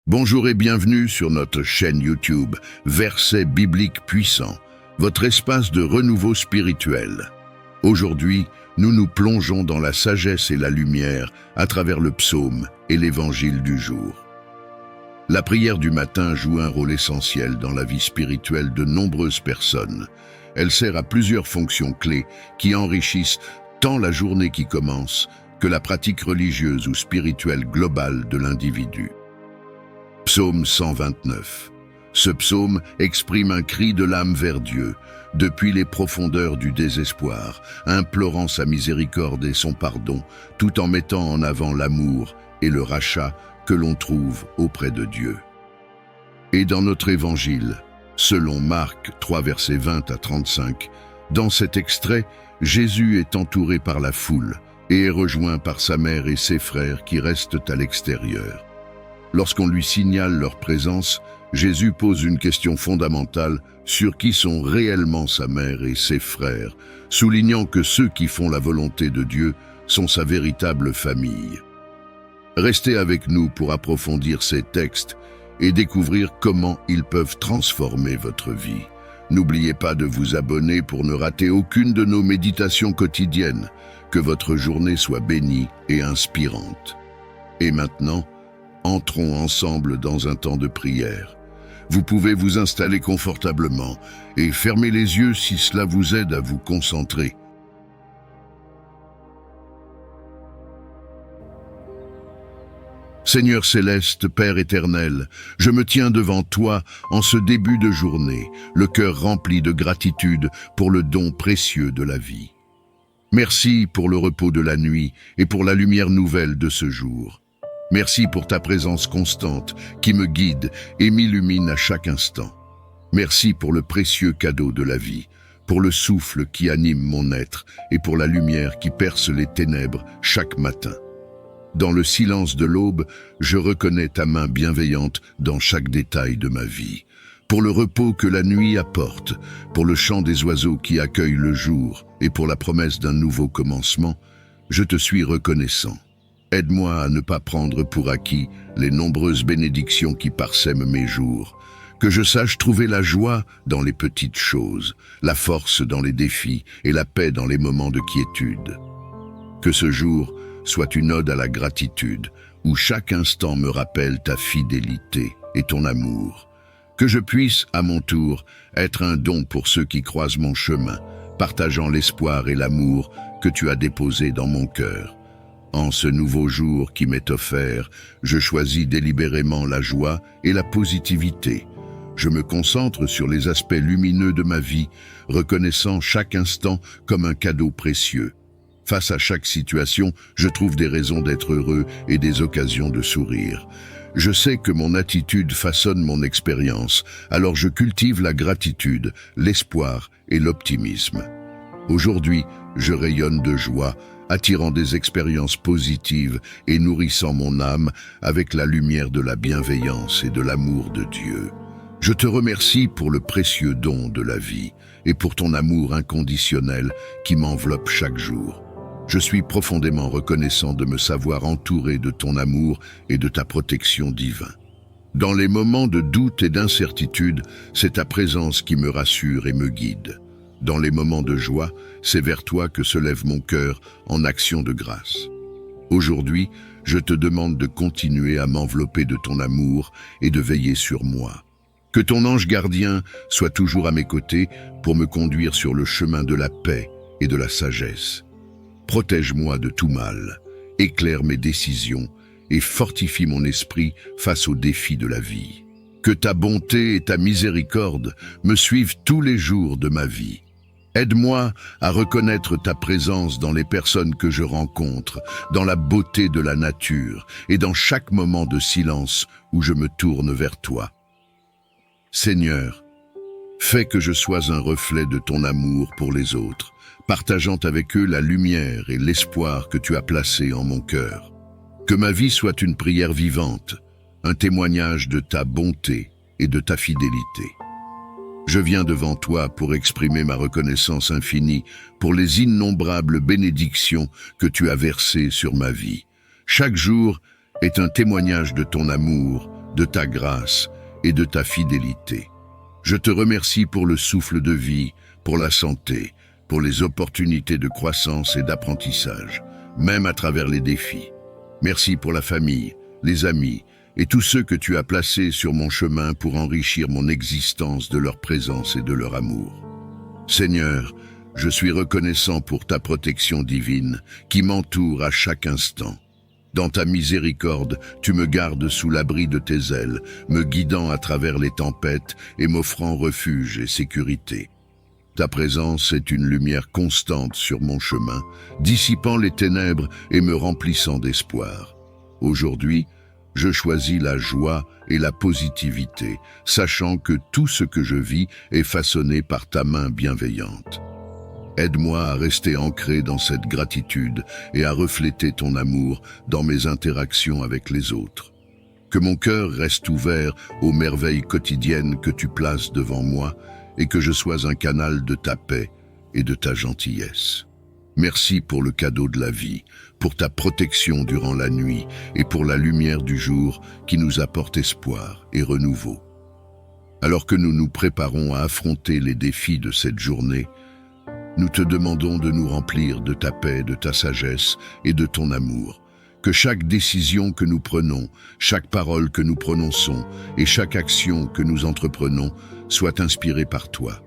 Bonjour et bienvenue sur notre chaîne YouTube Versets bibliques puissants, votre espace de renouveau spirituel. Aujourd'hui, nous nous plongeons dans la sagesse et la lumière à travers le psaume et l'évangile du jour. La prière du matin joue un rôle essentiel dans la vie spirituelle de nombreuses personnes. Elle sert à plusieurs fonctions clés qui enrichissent tant la journée qui commence que la pratique religieuse ou spirituelle globale de l'individu. Psaume 129. Ce psaume exprime un cri de l'âme vers Dieu, depuis les profondeurs du désespoir, implorant sa miséricorde et son pardon, tout en mettant en avant l'amour et le rachat que l'on trouve auprès de Dieu. Et dans notre évangile, selon Marc 3 versets 20 à 35, dans cet extrait, Jésus est entouré par la foule et est rejoint par sa mère et ses frères qui restent à l'extérieur. Lorsqu'on lui signale leur présence, Jésus pose une question fondamentale sur qui sont réellement sa mère et ses frères, soulignant que ceux qui font la volonté de Dieu sont sa véritable famille. Restez avec nous pour approfondir ces textes et découvrir comment ils peuvent transformer votre vie. N'oubliez pas de vous abonner pour ne rater aucune de nos méditations quotidiennes. Que votre journée soit bénie et inspirante. Et maintenant, entrons ensemble dans un temps de prière. Vous pouvez vous installer confortablement et fermer les yeux si cela vous aide à vous concentrer. Seigneur céleste, Père éternel, je me tiens devant toi en ce début de journée, le cœur rempli de gratitude pour le don précieux de la vie. Merci pour le repos de la nuit et pour la lumière nouvelle de ce jour. Merci pour ta présence constante qui me guide et m'illumine à chaque instant. Merci pour le précieux cadeau de la vie, pour le souffle qui anime mon être et pour la lumière qui perce les ténèbres chaque matin. Dans le silence de l'aube, je reconnais ta main bienveillante dans chaque détail de ma vie. Pour le repos que la nuit apporte, pour le chant des oiseaux qui accueillent le jour et pour la promesse d'un nouveau commencement, je te suis reconnaissant. Aide-moi à ne pas prendre pour acquis les nombreuses bénédictions qui parsèment mes jours. Que je sache trouver la joie dans les petites choses, la force dans les défis et la paix dans les moments de quiétude. Que ce jour soit une ode à la gratitude, où chaque instant me rappelle ta fidélité et ton amour. Que je puisse, à mon tour, être un don pour ceux qui croisent mon chemin, partageant l'espoir et l'amour que tu as déposés dans mon cœur. En ce nouveau jour qui m'est offert, je choisis délibérément la joie et la positivité. Je me concentre sur les aspects lumineux de ma vie, reconnaissant chaque instant comme un cadeau précieux. Face à chaque situation, je trouve des raisons d'être heureux et des occasions de sourire. Je sais que mon attitude façonne mon expérience, alors je cultive la gratitude, l'espoir et l'optimisme. Aujourd'hui, je rayonne de joie, attirant des expériences positives et nourrissant mon âme avec la lumière de la bienveillance et de l'amour de Dieu. Je te remercie pour le précieux don de la vie et pour ton amour inconditionnel qui m'enveloppe chaque jour. Je suis profondément reconnaissant de me savoir entouré de ton amour et de ta protection divine. Dans les moments de doute et d'incertitude, c'est ta présence qui me rassure et me guide. Dans les moments de joie, c'est vers toi que se lève mon cœur en action de grâce. Aujourd'hui, je te demande de continuer à m'envelopper de ton amour et de veiller sur moi. Que ton ange gardien soit toujours à mes côtés pour me conduire sur le chemin de la paix et de la sagesse. Protège-moi de tout mal, éclaire mes décisions et fortifie mon esprit face aux défis de la vie. Que ta bonté et ta miséricorde me suivent tous les jours de ma vie. Aide-moi à reconnaître ta présence dans les personnes que je rencontre, dans la beauté de la nature et dans chaque moment de silence où je me tourne vers toi. Seigneur, fais que je sois un reflet de ton amour pour les autres, partageant avec eux la lumière et l'espoir que tu as placé en mon cœur. Que ma vie soit une prière vivante, un témoignage de ta bonté et de ta fidélité. Je viens devant toi pour exprimer ma reconnaissance infinie pour les innombrables bénédictions que tu as versées sur ma vie. Chaque jour est un témoignage de ton amour, de ta grâce et de ta fidélité. Je te remercie pour le souffle de vie, pour la santé, pour les opportunités de croissance et d'apprentissage, même à travers les défis. Merci pour la famille, les amis et tous ceux que tu as placés sur mon chemin pour enrichir mon existence de leur présence et de leur amour. Seigneur, je suis reconnaissant pour ta protection divine qui m'entoure à chaque instant. Dans ta miséricorde, tu me gardes sous l'abri de tes ailes, me guidant à travers les tempêtes et m'offrant refuge et sécurité. Ta présence est une lumière constante sur mon chemin, dissipant les ténèbres et me remplissant d'espoir. Aujourd'hui, je choisis la joie et la positivité, sachant que tout ce que je vis est façonné par ta main bienveillante. Aide-moi à rester ancré dans cette gratitude et à refléter ton amour dans mes interactions avec les autres. Que mon cœur reste ouvert aux merveilles quotidiennes que tu places devant moi et que je sois un canal de ta paix et de ta gentillesse. Merci pour le cadeau de la vie, pour ta protection durant la nuit et pour la lumière du jour qui nous apporte espoir et renouveau. Alors que nous nous préparons à affronter les défis de cette journée, nous te demandons de nous remplir de ta paix, de ta sagesse et de ton amour. Que chaque décision que nous prenons, chaque parole que nous prononçons et chaque action que nous entreprenons soit inspirée par toi.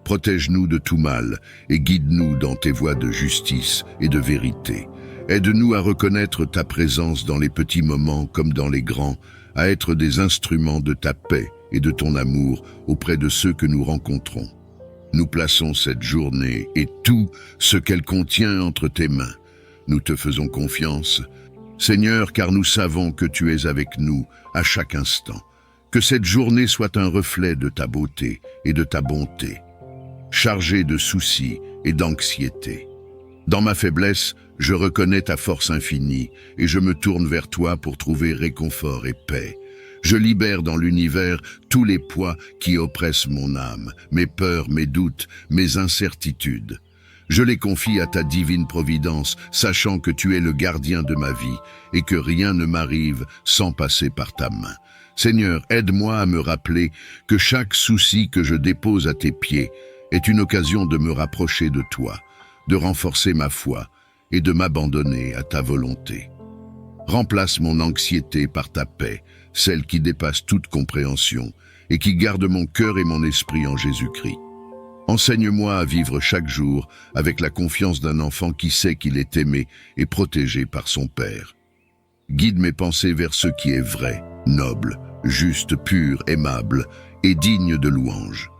Protège-nous de tout mal et guide-nous dans tes voies de justice et de vérité. Aide-nous à reconnaître ta présence dans les petits moments comme dans les grands, à être des instruments de ta paix et de ton amour auprès de ceux que nous rencontrons. Nous plaçons cette journée et tout ce qu'elle contient entre tes mains. Nous te faisons confiance, Seigneur, car nous savons que tu es avec nous à chaque instant. Que cette journée soit un reflet de ta beauté et de ta bonté, chargée de soucis et d'anxiété. Dans ma faiblesse, je reconnais ta force infinie et je me tourne vers toi pour trouver réconfort et paix. Je libère dans l'univers tous les poids qui oppressent mon âme, mes peurs, mes doutes, mes incertitudes. Je les confie à ta divine providence, sachant que tu es le gardien de ma vie et que rien ne m'arrive sans passer par ta main. Seigneur, aide-moi à me rappeler que chaque souci que je dépose à tes pieds est une occasion de me rapprocher de toi, de renforcer ma foi et de m'abandonner à ta volonté. Remplace mon anxiété par ta paix, celle qui dépasse toute compréhension et qui garde mon cœur et mon esprit en Jésus-Christ. Enseigne-moi à vivre chaque jour avec la confiance d'un enfant qui sait qu'il est aimé et protégé par son Père. Guide mes pensées vers ce qui est vrai, noble, juste, pur, aimable et digne de louange.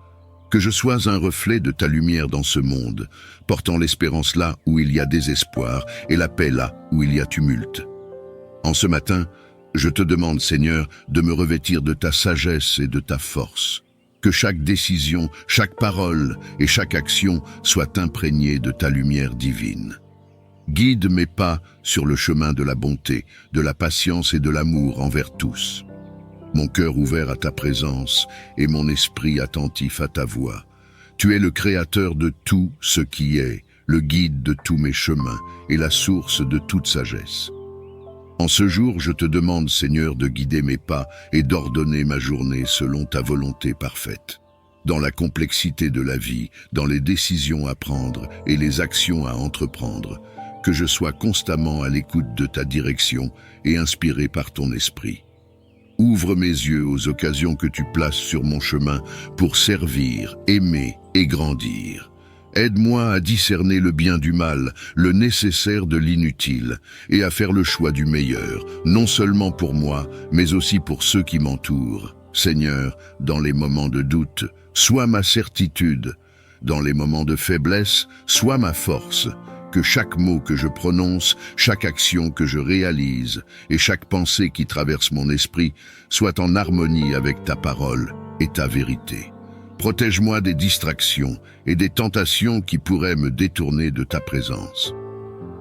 Que je sois un reflet de ta lumière dans ce monde, portant l'espérance là où il y a désespoir et la paix là où il y a tumulte. En ce matin, je te demande, Seigneur, de me revêtir de ta sagesse et de ta force. Que chaque décision, chaque parole et chaque action soient imprégnées de ta lumière divine. Guide mes pas sur le chemin de la bonté, de la patience et de l'amour envers tous. Mon cœur ouvert à ta présence et mon esprit attentif à ta voix. Tu es le créateur de tout ce qui est, le guide de tous mes chemins et la source de toute sagesse. En ce jour, je te demande, Seigneur, de guider mes pas et d'ordonner ma journée selon ta volonté parfaite. Dans la complexité de la vie, dans les décisions à prendre et les actions à entreprendre, que je sois constamment à l'écoute de ta direction et inspiré par ton esprit. Ouvre mes yeux aux occasions que tu places sur mon chemin pour servir, aimer et grandir. Aide-moi à discerner le bien du mal, le nécessaire de l'inutile, et à faire le choix du meilleur, non seulement pour moi, mais aussi pour ceux qui m'entourent. Seigneur, dans les moments de doute, sois ma certitude. Dans les moments de faiblesse, sois ma force. Que chaque mot que je prononce, chaque action que je réalise et chaque pensée qui traverse mon esprit soit en harmonie avec ta parole et ta vérité. Protège-moi des distractions et des tentations qui pourraient me détourner de ta présence.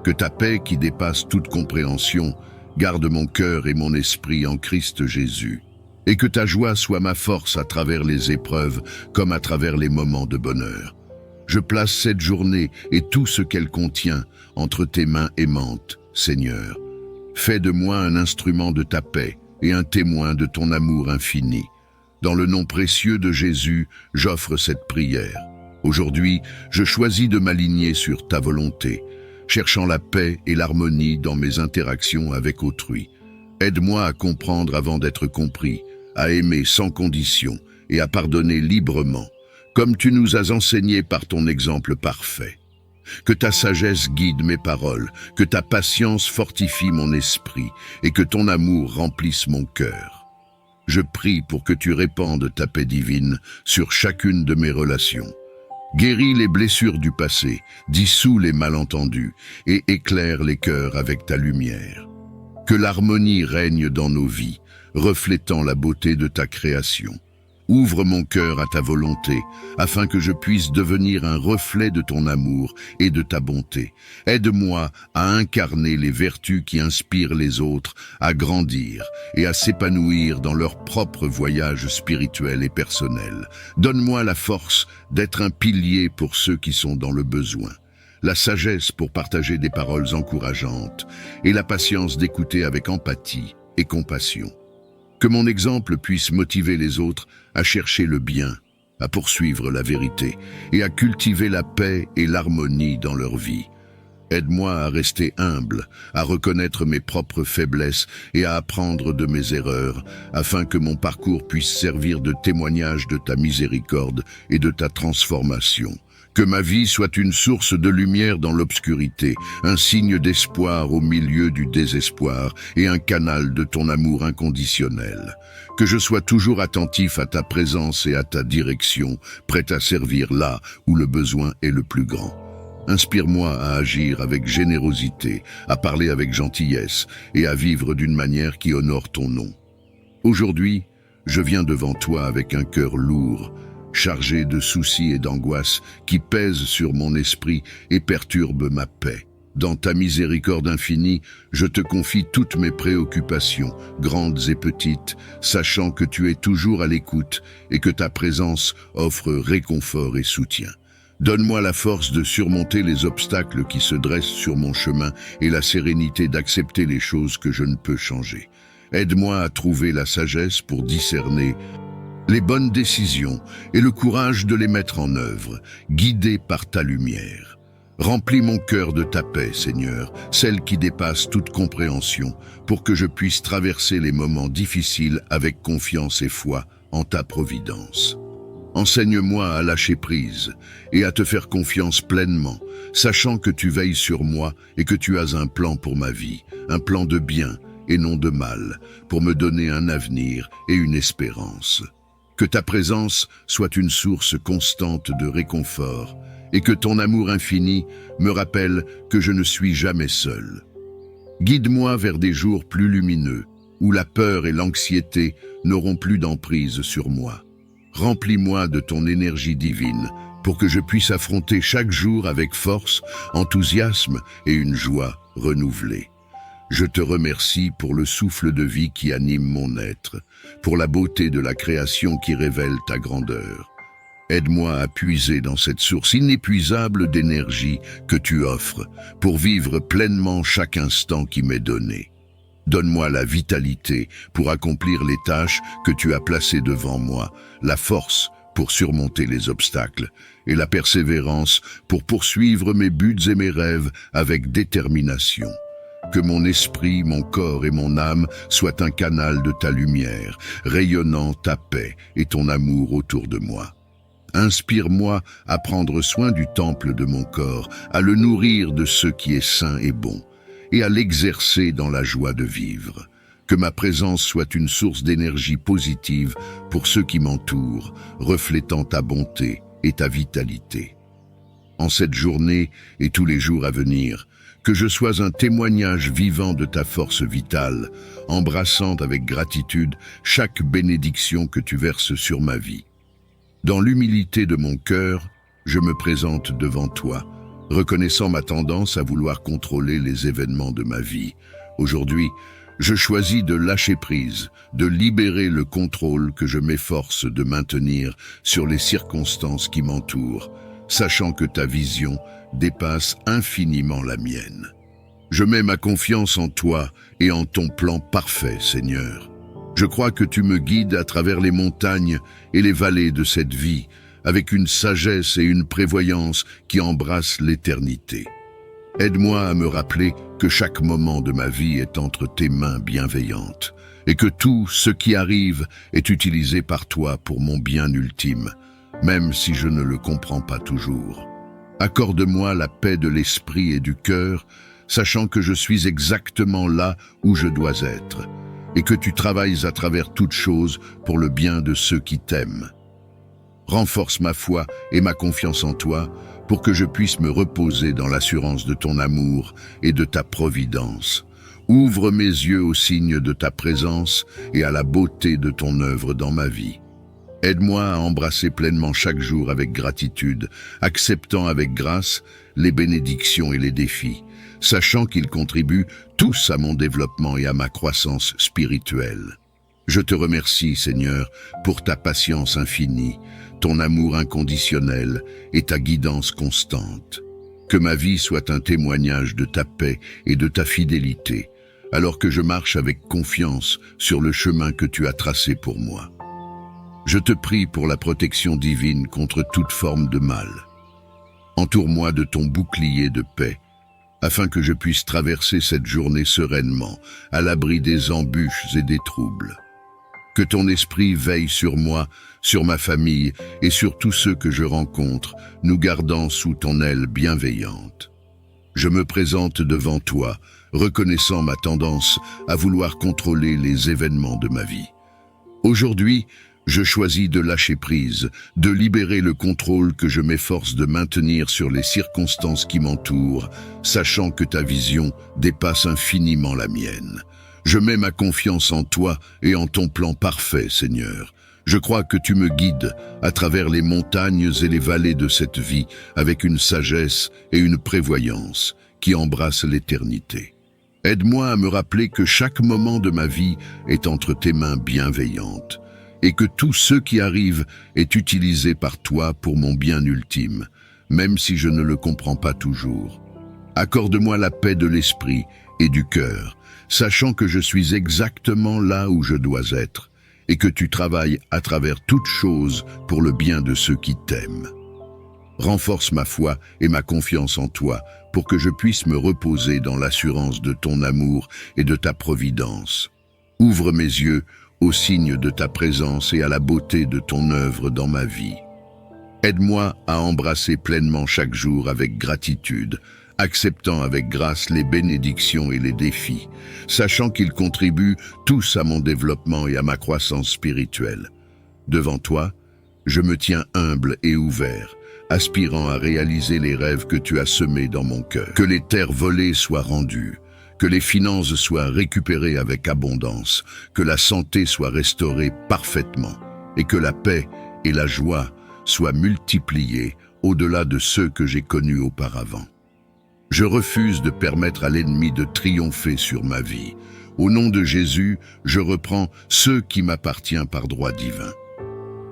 Que ta paix qui dépasse toute compréhension garde mon cœur et mon esprit en Christ Jésus. Et que ta joie soit ma force à travers les épreuves comme à travers les moments de bonheur. Je place cette journée et tout ce qu'elle contient entre tes mains aimantes, Seigneur. Fais de moi un instrument de ta paix, et un témoin de ton amour infini. Dans le nom précieux de Jésus, j'offre cette prière. Aujourd'hui, je choisis de m'aligner sur ta volonté, cherchant la paix et l'harmonie dans mes interactions avec autrui. Aide-moi à comprendre avant d'être compris, à aimer sans condition et à pardonner librement, comme tu nous as enseigné par ton exemple parfait. Que ta sagesse guide mes paroles, que ta patience fortifie mon esprit et que ton amour remplisse mon cœur. Je prie pour que tu répandes ta paix divine sur chacune de mes relations. Guéris les blessures du passé, dissous les malentendus et éclaire les cœurs avec ta lumière. Que l'harmonie règne dans nos vies, reflétant la beauté de ta création. Ouvre mon cœur à ta volonté, afin que je puisse devenir un reflet de ton amour et de ta bonté. Aide-moi à incarner les vertus qui inspirent les autres, à grandir et à s'épanouir dans leur propre voyage spirituel et personnel. Donne-moi la force d'être un pilier pour ceux qui sont dans le besoin, la sagesse pour partager des paroles encourageantes et la patience d'écouter avec empathie et compassion. Que mon exemple puisse motiver les autres à chercher le bien, à poursuivre la vérité et à cultiver la paix et l'harmonie dans leur vie. Aide-moi à rester humble, à reconnaître mes propres faiblesses et à apprendre de mes erreurs, afin que mon parcours puisse servir de témoignage de ta miséricorde et de ta transformation. Que ma vie soit une source de lumière dans l'obscurité, un signe d'espoir au milieu du désespoir et un canal de ton amour inconditionnel. Que je sois toujours attentif à ta présence et à ta direction, prêt à servir là où le besoin est le plus grand. Inspire-moi à agir avec générosité, à parler avec gentillesse et à vivre d'une manière qui honore ton nom. Aujourd'hui, je viens devant toi avec un cœur lourd, chargé de soucis et d'angoisses qui pèsent sur mon esprit et perturbent ma paix. Dans ta miséricorde infinie, je te confie toutes mes préoccupations, grandes et petites, sachant que tu es toujours à l'écoute et que ta présence offre réconfort et soutien. Donne-moi la force de surmonter les obstacles qui se dressent sur mon chemin et la sérénité d'accepter les choses que je ne peux changer. Aide-moi à trouver la sagesse pour discerner les bonnes décisions et le courage de les mettre en œuvre, guidé par ta lumière. Remplis mon cœur de ta paix, Seigneur, celle qui dépasse toute compréhension, pour que je puisse traverser les moments difficiles avec confiance et foi en ta providence. Enseigne-moi à lâcher prise et à te faire confiance pleinement, sachant que tu veilles sur moi et que tu as un plan pour ma vie, un plan de bien et non de mal, pour me donner un avenir et une espérance. Que ta présence soit une source constante de réconfort et que ton amour infini me rappelle que je ne suis jamais seul. Guide-moi vers des jours plus lumineux, où la peur et l'anxiété n'auront plus d'emprise sur moi. Remplis-moi de ton énergie divine pour que je puisse affronter chaque jour avec force, enthousiasme et une joie renouvelée. Je te remercie pour le souffle de vie qui anime mon être, pour la beauté de la création qui révèle ta grandeur. Aide-moi à puiser dans cette source inépuisable d'énergie que tu offres, pour vivre pleinement chaque instant qui m'est donné. Donne-moi la vitalité pour accomplir les tâches que tu as placées devant moi, la force pour surmonter les obstacles et la persévérance pour poursuivre mes buts et mes rêves avec détermination. Que mon esprit, mon corps et mon âme soient un canal de ta lumière, rayonnant ta paix et ton amour autour de moi. Inspire-moi à prendre soin du temple de mon corps, à le nourrir de ce qui est sain et bon, et à l'exercer dans la joie de vivre. Que ma présence soit une source d'énergie positive pour ceux qui m'entourent, reflétant ta bonté et ta vitalité. En cette journée et tous les jours à venir, que je sois un témoignage vivant de ta force vitale, embrassant avec gratitude chaque bénédiction que tu verses sur ma vie. Dans l'humilité de mon cœur, je me présente devant toi, reconnaissant ma tendance à vouloir contrôler les événements de ma vie. Aujourd'hui, je choisis de lâcher prise, de libérer le contrôle que je m'efforce de maintenir sur les circonstances qui m'entourent, sachant que ta vision dépasse infiniment la mienne. Je mets ma confiance en toi et en ton plan parfait, Seigneur. Je crois que tu me guides à travers les montagnes et les vallées de cette vie, avec une sagesse et une prévoyance qui embrassent l'éternité. Aide-moi à me rappeler que chaque moment de ma vie est entre tes mains bienveillantes, et que tout ce qui arrive est utilisé par toi pour mon bien ultime, même si je ne le comprends pas toujours. Accorde-moi la paix de l'esprit et du cœur, sachant que je suis exactement là où je dois être, et que tu travailles à travers toutes choses pour le bien de ceux qui t'aiment. Renforce ma foi et ma confiance en toi pour que je puisse me reposer dans l'assurance de ton amour et de ta providence. Ouvre mes yeux aux signes de ta présence et à la beauté de ton œuvre dans ma vie. Aide-moi à embrasser pleinement chaque jour avec gratitude, acceptant avec grâce les bénédictions et les défis, sachant qu'ils contribuent tous à mon développement et à ma croissance spirituelle. Je te remercie, Seigneur, pour ta patience infinie, ton amour inconditionnel et ta guidance constante. Que ma vie soit un témoignage de ta paix et de ta fidélité, alors que je marche avec confiance sur le chemin que tu as tracé pour moi. Je te prie pour la protection divine contre toute forme de mal. Entoure-moi de ton bouclier de paix, afin que je puisse traverser cette journée sereinement, à l'abri des embûches et des troubles. Que ton esprit veille sur moi, sur ma famille et sur tous ceux que je rencontre, nous gardant sous ton aile bienveillante. Je me présente devant toi, reconnaissant ma tendance à vouloir contrôler les événements de ma vie. Aujourd'hui, je choisis de lâcher prise, de libérer le contrôle que je m'efforce de maintenir sur les circonstances qui m'entourent, sachant que ta vision dépasse infiniment la mienne. Je mets ma confiance en toi et en ton plan parfait, Seigneur. Je crois que tu me guides à travers les montagnes et les vallées de cette vie avec une sagesse et une prévoyance qui embrassent l'éternité. Aide-moi à me rappeler que chaque moment de ma vie est entre tes mains bienveillantes et que tout ce qui arrive est utilisé par toi pour mon bien ultime, même si je ne le comprends pas toujours. Accorde-moi la paix de l'esprit et du cœur, sachant que je suis exactement là où je dois être et que tu travailles à travers toutes choses pour le bien de ceux qui t'aiment. Renforce ma foi et ma confiance en toi pour que je puisse me reposer dans l'assurance de ton amour et de ta providence. Ouvre mes yeux aux signes de ta présence et à la beauté de ton œuvre dans ma vie. Aide-moi à embrasser pleinement chaque jour avec gratitude, acceptant avec grâce les bénédictions et les défis, sachant qu'ils contribuent tous à mon développement et à ma croissance spirituelle. Devant toi, je me tiens humble et ouvert, aspirant à réaliser les rêves que tu as semés dans mon cœur. Que les terres volées soient rendues, que les finances soient récupérées avec abondance, que la santé soit restaurée parfaitement, et que la paix et la joie soient multipliées au-delà de ceux que j'ai connus auparavant. Je refuse de permettre à l'ennemi de triompher sur ma vie. Au nom de Jésus, je reprends ce qui m'appartient par droit divin.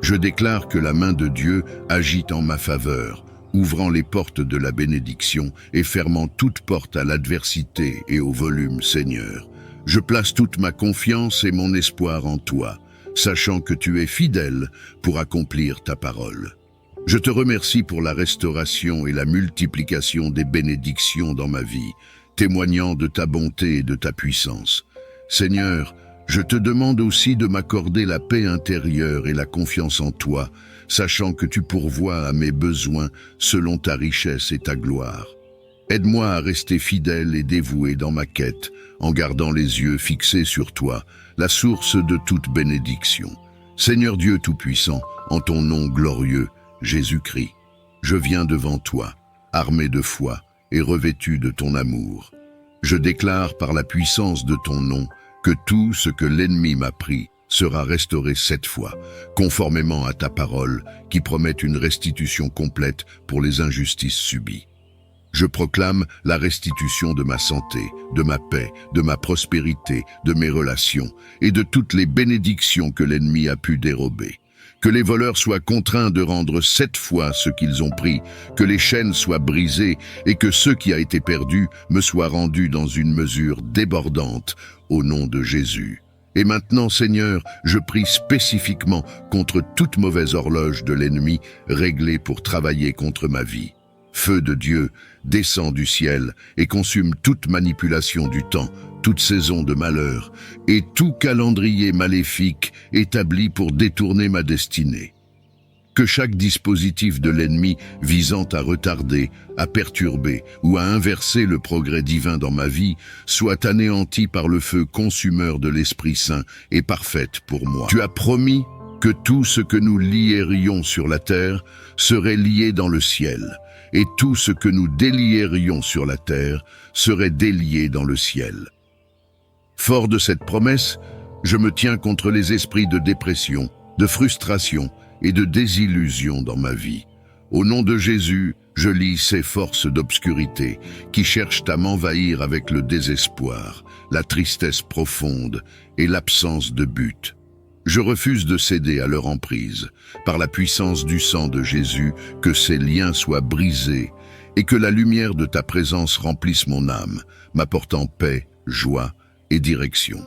Je déclare que la main de Dieu agit en ma faveur, ouvrant les portes de la bénédiction et fermant toute porte à l'adversité et au volume, Seigneur. Je place toute ma confiance et mon espoir en toi, sachant que tu es fidèle pour accomplir ta parole. Je te remercie pour la restauration et la multiplication des bénédictions dans ma vie, témoignant de ta bonté et de ta puissance. Seigneur, je te demande aussi de m'accorder la paix intérieure et la confiance en toi, sachant que tu pourvois à mes besoins selon ta richesse et ta gloire. Aide-moi à rester fidèle et dévoué dans ma quête, en gardant les yeux fixés sur toi, la source de toute bénédiction. Seigneur Dieu Tout-Puissant, en ton nom glorieux, Jésus-Christ, je viens devant toi, armé de foi et revêtu de ton amour. Je déclare par la puissance de ton nom que tout ce que l'ennemi m'a pris sera restauré 7 fois, conformément à ta parole qui promet une restitution complète pour les injustices subies. Je proclame la restitution de ma santé, de ma paix, de ma prospérité, de mes relations et de toutes les bénédictions que l'ennemi a pu dérober. Que les voleurs soient contraints de rendre 7 fois ce qu'ils ont pris, que les chaînes soient brisées et que ce qui a été perdu me soit rendu dans une mesure débordante au nom de Jésus. Et maintenant, Seigneur, je prie spécifiquement contre toute mauvaise horloge de l'ennemi réglée pour travailler contre ma vie. Feu de Dieu, descend du ciel et consume toute manipulation du temps, toute saison de malheur et tout calendrier maléfique établi pour détourner ma destinée. Que chaque dispositif de l'ennemi visant à retarder, à perturber ou à inverser le progrès divin dans ma vie soit anéanti par le feu consumeur de l'Esprit Saint et parfaite pour moi. Tu as promis que tout ce que nous lierions sur la terre serait lié dans le ciel, et tout ce que nous délierions sur la terre serait délié dans le ciel. Fort de cette promesse, je me tiens contre les esprits de dépression, de frustration et de désillusion dans ma vie. Au nom de Jésus, je lis ces forces d'obscurité qui cherchent à m'envahir avec le désespoir, la tristesse profonde et l'absence de but. Je refuse de céder à leur emprise. Par la puissance du sang de Jésus, que ces liens soient brisés et que la lumière de ta présence remplisse mon âme, m'apportant paix, joie et direction.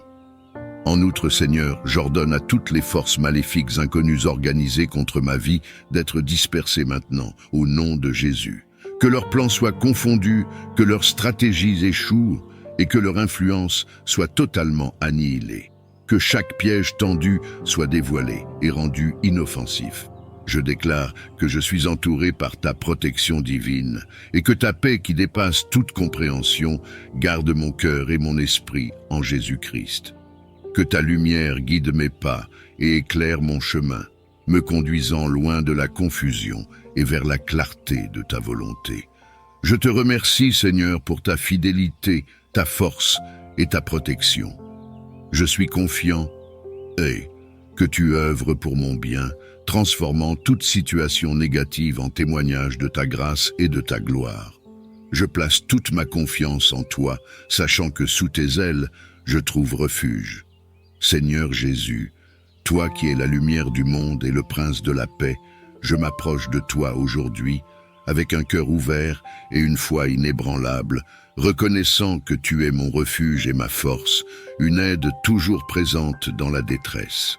En outre, Seigneur, j'ordonne à toutes les forces maléfiques inconnues organisées contre ma vie d'être dispersées maintenant, au nom de Jésus. Que leurs plans soient confondus, que leurs stratégies échouent et que leur influence soit totalement annihilée. Que chaque piège tendu soit dévoilé et rendu inoffensif. Je déclare que je suis entouré par ta protection divine et que ta paix qui dépasse toute compréhension garde mon cœur et mon esprit en Jésus-Christ. Que ta lumière guide mes pas et éclaire mon chemin, me conduisant loin de la confusion et vers la clarté de ta volonté. Je te remercie, Seigneur, pour ta fidélité, ta force et ta protection. Je suis confiant et que tu œuvres pour mon bien, transformant toute situation négative en témoignage de ta grâce et de ta gloire. Je place toute ma confiance en toi, sachant que sous tes ailes, je trouve refuge. Seigneur Jésus, toi qui es la lumière du monde et le prince de la paix, je m'approche de toi aujourd'hui avec un cœur ouvert et une foi inébranlable, reconnaissant que tu es mon refuge et ma force, une aide toujours présente dans la détresse.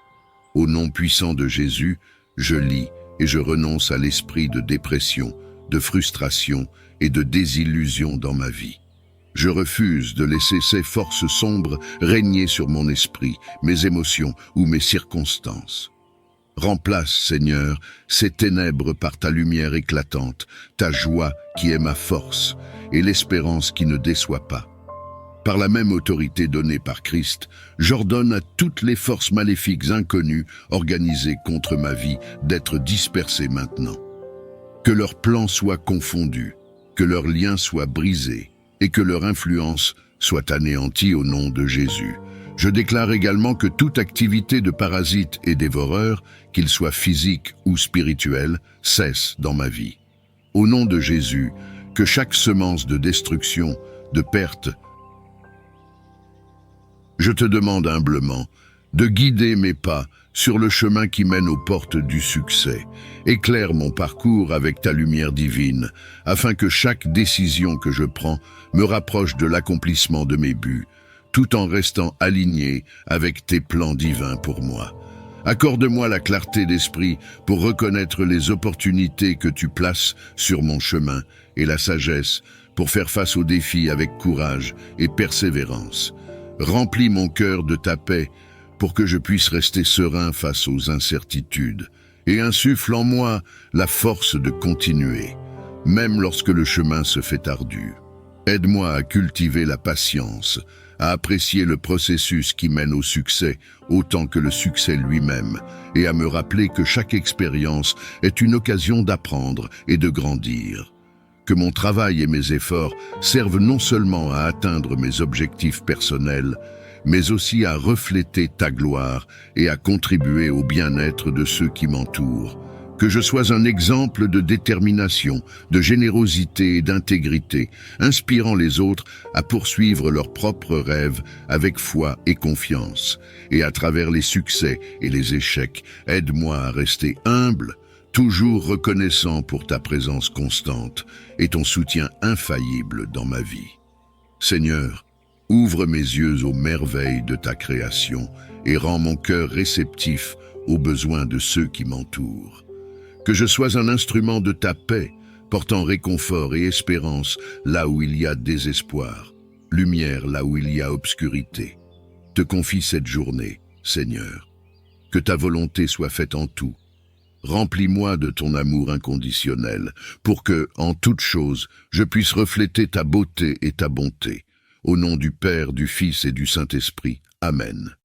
Au nom puissant de Jésus, je lis et je renonce à l'esprit de dépression, de frustration et de désillusion dans ma vie. Je refuse de laisser ces forces sombres régner sur mon esprit, mes émotions ou mes circonstances. Remplace, Seigneur, ces ténèbres par ta lumière éclatante, ta joie qui est ma force et l'espérance qui ne déçoit pas. Par la même autorité donnée par Christ, j'ordonne à toutes les forces maléfiques inconnues organisées contre ma vie d'être dispersées maintenant. Que leurs plans soient confondus, que leurs liens soient brisés et que leur influence soit anéantie au nom de Jésus. Je déclare également que toute activité de parasite et dévoreur, qu'il soit physique ou spirituel, cesse dans ma vie. Au nom de Jésus, que chaque semence de destruction, de perte, je te demande humblement de guider mes pas sur le chemin qui mène aux portes du succès. Éclaire mon parcours avec ta lumière divine, afin que chaque décision que je prends me rapproche de l'accomplissement de mes buts, tout en restant aligné avec tes plans divins pour moi. Accorde-moi la clarté d'esprit pour reconnaître les opportunités que tu places sur mon chemin et la sagesse pour faire face aux défis avec courage et persévérance. Remplis mon cœur de ta paix pour que je puisse rester serein face aux incertitudes et insuffle en moi la force de continuer, même lorsque le chemin se fait ardu. Aide-moi à cultiver la patience, à apprécier le processus qui mène au succès autant que le succès lui-même et à me rappeler que chaque expérience est une occasion d'apprendre et de grandir. Que mon travail et mes efforts servent non seulement à atteindre mes objectifs personnels, mais aussi à refléter ta gloire et à contribuer au bien-être de ceux qui m'entourent. Que je sois un exemple de détermination, de générosité et d'intégrité, inspirant les autres à poursuivre leurs propres rêves avec foi et confiance. Et à travers les succès et les échecs, aide-moi à rester humble, toujours reconnaissant pour ta présence constante et ton soutien infaillible dans ma vie. Seigneur, ouvre mes yeux aux merveilles de ta création et rends mon cœur réceptif aux besoins de ceux qui m'entourent. Que je sois un instrument de ta paix, portant réconfort et espérance là où il y a désespoir, lumière là où il y a obscurité. Te confie cette journée, Seigneur. Que ta volonté soit faite en tout. Remplis-moi de ton amour inconditionnel, pour que, en toute chose, je puisse refléter ta beauté et ta bonté. Au nom du Père, du Fils et du Saint-Esprit. Amen.